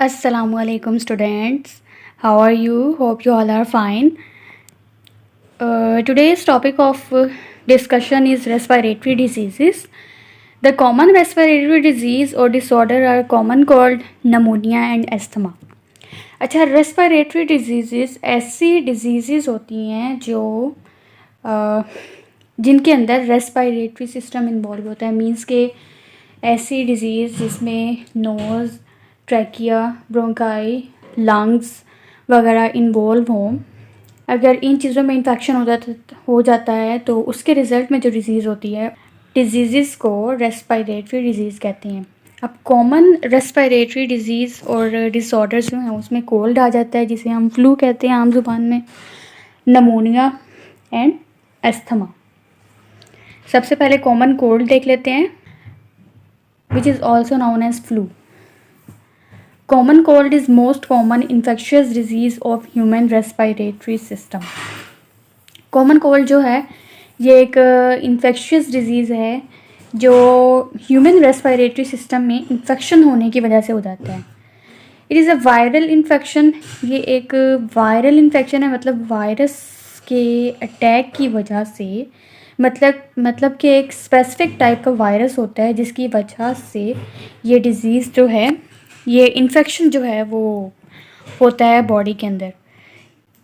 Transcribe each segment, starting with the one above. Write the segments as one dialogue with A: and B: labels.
A: Assalamualaikum students. How are you? Hope you all are fine. Today's topic of discussion is respiratory diseases. The common respiratory disease or disorder are common called pneumonia and asthma. अच्छा, respiratory disease ऐसी disease होती हैं जो जिनके अंदर respiratory system involve होता है। Means के ऐसी डिजीज़ जिसमें नोज़, ट्रैकिया, ब्रोंकाई, लंग्स वगैरह इन्वॉल्व हों। अगर इन चीज़ों में इन्फेक्शन हो जाता है तो उसके रिज़ल्ट में जो डिज़ीज़ होती है, डिजीज़ को रेस्पिरेटरी डिजीज़ कहते हैं। अब कॉमन रेस्पिरेटरी डिजीज़ और डिसऑर्डर्स जो हैं उसमें कोल्ड आ जाता है, जिसे हम फ्लू कहते हैं आम ज़ुबान में, नमोनिया एंड एस्थमा। सबसे पहले कॉमन कोल्ड देख लेते हैं, which is also known as flu. Common cold is most common infectious disease of human respiratory system. Common cold जो है ये एक इन्फेक्शियस डिजीज़ है जो ह्यूमन रेस्पिरेटरी सिस्टम में इन्फेक्शन होने की वजह से हो जाता है। It is a viral infection. ये एक वायरल इन्फेक्शन है, मतलब वायरस के अटैक की वजह से, मतलब कि एक स्पेसिफिक टाइप का वायरस होता है जिसकी वजह से ये डिज़ीज़ जो है, ये इन्फेक्शन जो है वो होता है बॉडी के अंदर।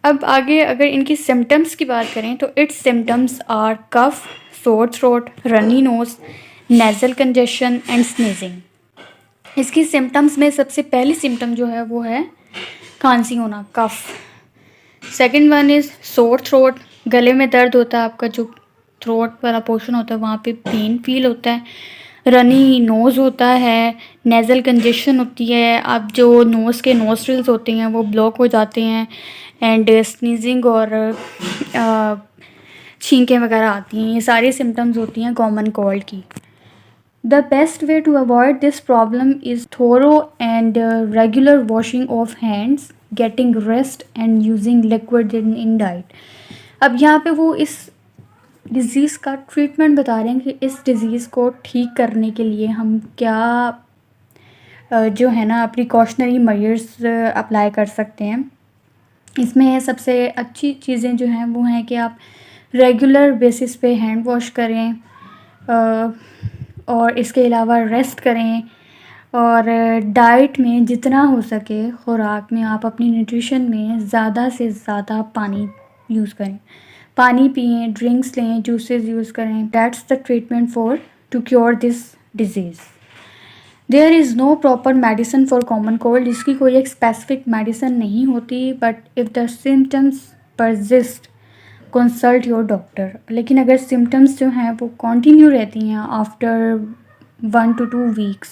A: अब आगे अगर इनकी सिम्टम्स की बात करें तो it's symptoms are cough, sore throat, runny nose, nasal congestion and sneezing. इसकी सिम्टम्स में सबसे पहली सिम्टम जो है वो है खांसी होना, cough. Second one is sore throat, गले में दर्द होता है, आपका जो थ्रोट वाला पोर्शन होता है वहाँ पे पेन फील होता है। रनी नोज़ होता है, नेज़ल कंजेशन होती है, अब जो नोज़ के नोस्ट्रिल्स होते हैं वो ब्लॉक हो जाते हैं, एंड स्नीजिंग और छींकें वगैरह आती हैं। ये सारी सिम्टम्स होती हैं कॉमन कोल्ड की। The best way to avoid this problem is thorough and regular washing of hands, getting rest and using liquid in diet. अब यहाँ पे वो इस डिज़ीज़ का ट्रीटमेंट बता रहे हैं कि इस डिज़ीज़ को ठीक करने के लिए हम क्या जो है ना प्रिकॉशनरी मेजर्स अप्लाई कर सकते हैं। इसमें सबसे अच्छी चीज़ें जो हैं वो हैं कि आप रेगुलर बेसिस पे हैंड वॉश करें, और इसके अलावा रेस्ट करें, और डाइट में जितना हो सके खुराक में आप अपनी न्यूट्रिशन में ज़्यादा से ज़्यादा पानी यूज़ करें, पानी पिएं, ड्रिंक्स लें, जूसेस यूज़ करें। That's the treatment for to cure this disease. There is no proper medicine for common cold. इसकी कोई एक स्पेसिफिक मेडिसिन नहीं होती, but if the symptoms persist consult your doctor. लेकिन अगर सिम्टम्स जो हैं वो कंटिन्यू रहती हैं after 1 to 2 weeks,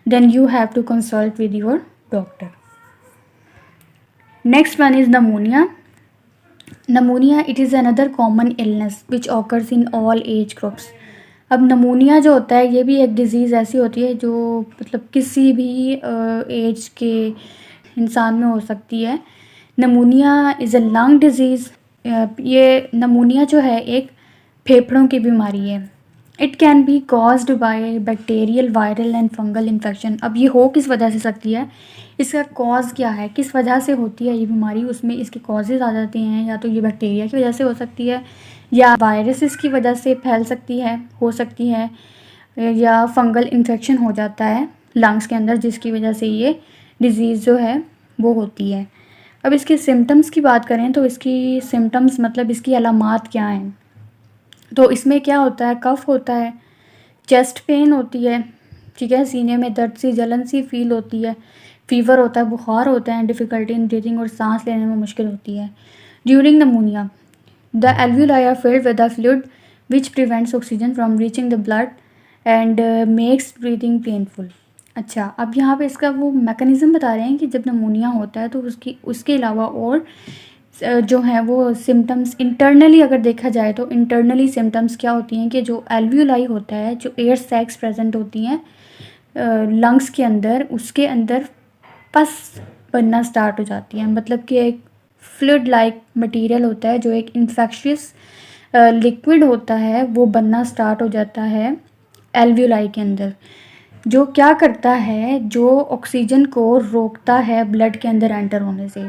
A: then you have to consult with your doctor. Next one is pneumonia. Pneumonia, it is another common illness which occurs in all age groups. अब pneumonia जो होता है ये भी एक डिज़ीज़ ऐसी होती है जो मतलब किसी भी एज के इंसान में हो सकती है। Pneumonia is a lung disease. ये नमोनिया जो है एक फेफड़ों की बीमारी है। It can be caused by bacterial, viral and fungal infection. अब ये हो किस वजह से सकती है, इसका कॉज क्या है, किस वजह से होती है ये बीमारी, उसमें इसके कॉजेज़ आ जाते हैं। या तो ये बैक्टीरिया की वजह से हो सकती है, या वायरसेस की वजह से फैल सकती है, हो सकती है, या फंगल इन्फेक्शन हो जाता है लंग्स के अंदर, जिसकी वजह से ये डिज़ीज़ जो है वो होती है। अब इसके सिम्टम्स की बात करें तो इसकी सिम्टम्स मतलब इसकी अलामात क्या हैं, तो इसमें क्या होता है, कफ़ होता है, चेस्ट पेन होती है, ठीक है, सीने में दर्द सी जलन सी फील होती है, फीवर होता है, बुखार होता है, डिफ़िकल्टी इन ब्रीथिंग और सांस लेने में मुश्किल होती है। During pneumonia the alveoli are filled with the fluid which prevents oxygen from reaching the blood and makes breathing painful. अच्छा, अब यहाँ पे इसका वो मैकेनिज़्म बता रहे हैं कि जब नमोनिया होता है तो उसके अलावा और जो है वो सिम्टम्स इंटरनली अगर देखा जाए तो इंटरनली सिम्टम्स क्या होती हैं कि जो एल्वियोलाई होता है, जो एयर सैक्स प्रेजेंट होती हैं लंग्स के अंदर, उसके अंदर पस बनना स्टार्ट हो जाती हैं। मतलब कि एक फ्लूइड लाइक मटेरियल होता है जो एक इन्फेक्शियस लिक्विड होता है, वो बनना स्टार्ट हो जाता है एल्वियोलाई के अंदर। जो क्या करता है, जो ऑक्सीजन को रोकता है ब्लड के अंदर एंटर होने से,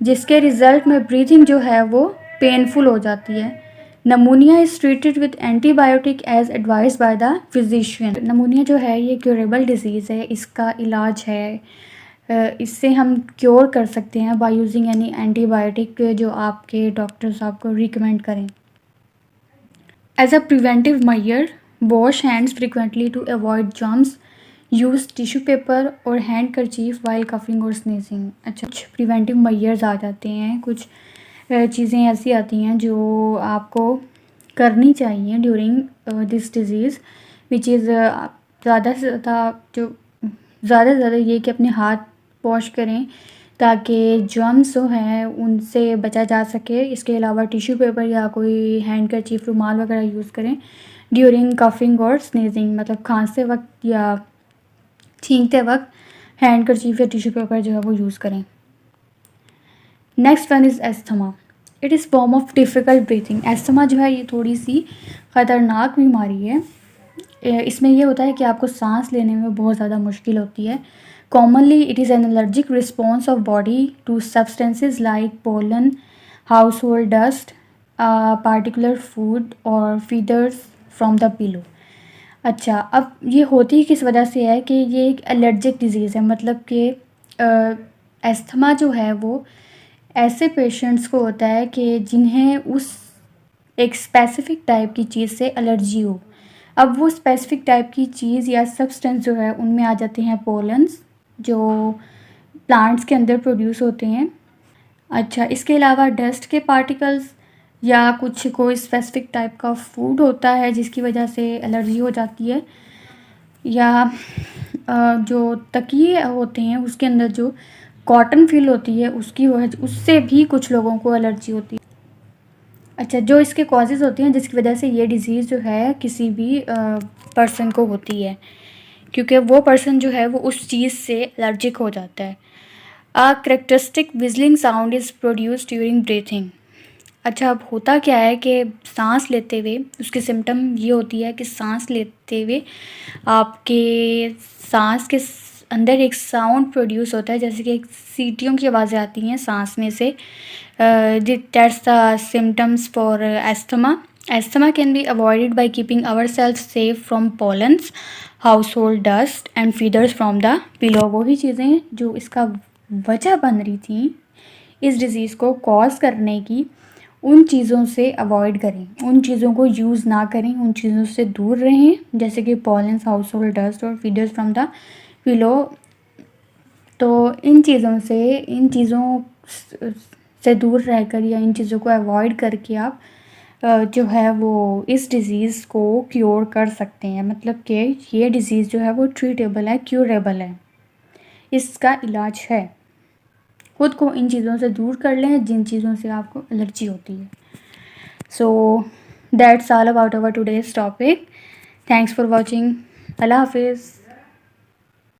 A: जिसके रिजल्ट में ब्रीथिंग जो है वो पेनफुल हो जाती है। Pneumonia is treated with antibiotic as advise by the physician. Pneumonia जो है ये क्योरेबल डिजीज़ है, इसका इलाज है, इससे हम क्योर कर सकते हैं बाय यूजिंग एनी एंटीबायोटिक जो आपके डॉक्टर्स आपको रिकमेंड करें। As a preventive measure, wash hands frequently to avoid germs, use tissue paper और हैंड करचीफ वाइल कफिंग और स्नीजिंग। अच्छा, कुछ प्रिवेंटिव मेजर्स आ जाते हैं, कुछ चीज़ें ऐसी आती हैं जो आपको करनी चाहिए during this disease, which is ज़्यादा से ज़्यादा ये कि अपने हाथ वॉश करें ताकि जर्म्स जो हैं उनसे बचा जा सके। इसके अलावा टिश्यू पेपर या कोई हैंड करचीफ, रुमाल वगैरह यूज़ करें ड्यूरिंग कफिंग और स्नीजिंग, मतलब खांसते वक्त या छींकते वक्त हैंड करचीफ या टिश्यू पेपर जो है वो यूज़ करें। Next one is asthma. It is form of difficult breathing. Asthma जो है ये थोड़ी सी ख़तरनाक बीमारी है। इसमें ये होता है कि आपको सांस लेने में बहुत ज़्यादा मुश्किल होती है। Commonly it is an allergic response of body to substances like pollen, household dust, particular food और फीडर्स फ्रॉम द पिलो। अच्छा, अब ये होती किस वजह से है कि ये एक एलर्जिक डिज़ीज़ है, मतलब कि एस्थमा जो है वो ऐसे पेशेंट्स को होता है कि जिन्हें उस एक स्पेसिफ़िक टाइप की चीज़ से एलर्जी हो। अब वो स्पेसिफ़िक टाइप की चीज़ या सब्सटेंस जो है उनमें आ जाते हैं पोलन्स, जो प्लांट्स के अंदर प्रोड्यूस होते हैं। अच्छा, इसके अलावा डस्ट के पार्टिकल्स या कुछ कोई स्पेसिफ़िक टाइप का फूड होता है जिसकी वजह से एलर्जी हो जाती है, या जो तकिए होते हैं उसके अंदर जो कॉटन फ़िल होती है उसकी वजह, उससे भी कुछ लोगों को एलर्जी होती है। अच्छा, जो इसके कॉजेज़ होती हैं जिसकी वजह से ये डिज़ीज़ जो है किसी भी पर्सन को होती है, क्योंकि वो पर्सन जो है वो उस चीज़ से एलर्जिक हो जाता है। A characteristic विजलिंग sound is produced during breathing. अच्छा, अब होता क्या है कि सांस लेते हुए उसकी सिम्टम ये होती है कि सांस लेते हुए आपके सांस के अंदर एक साउंड प्रोड्यूस होता है, जैसे कि एक सीटियों की आवाज़ें आती हैं सांस में से। That's the symptoms for asthma. Asthma can be avoided by keeping our self safe from pollens, household dust and feathers from the pillow. वही चीज़ें जो इसका वजह बन रही थी इस डिज़ीज़ को कॉज करने की, उन चीज़ों से अवॉइड करें, उन चीज़ों को यूज़ ना करें, उन चीज़ों से दूर रहें, जैसे कि पॉलेंस, हाउस होल्ड डस्ट और फीडर्स फ्रॉम द पिलो। तो इन चीज़ों से दूर रहकर या इन चीज़ों को अवॉइड करके आप जो है वो इस डिज़ीज़ को क्योर कर सकते हैं, मतलब कि ये डिज़ीज़ जो है वो ट्रीटेबल है, क्यूरेबल है, इसका इलाज है। खुद को इन चीज़ों से दूर कर लें जिन चीज़ों से आपको एलर्जी होती है। So that's all about our today's topic. Thanks for watching. अल्लाह हाफिज़।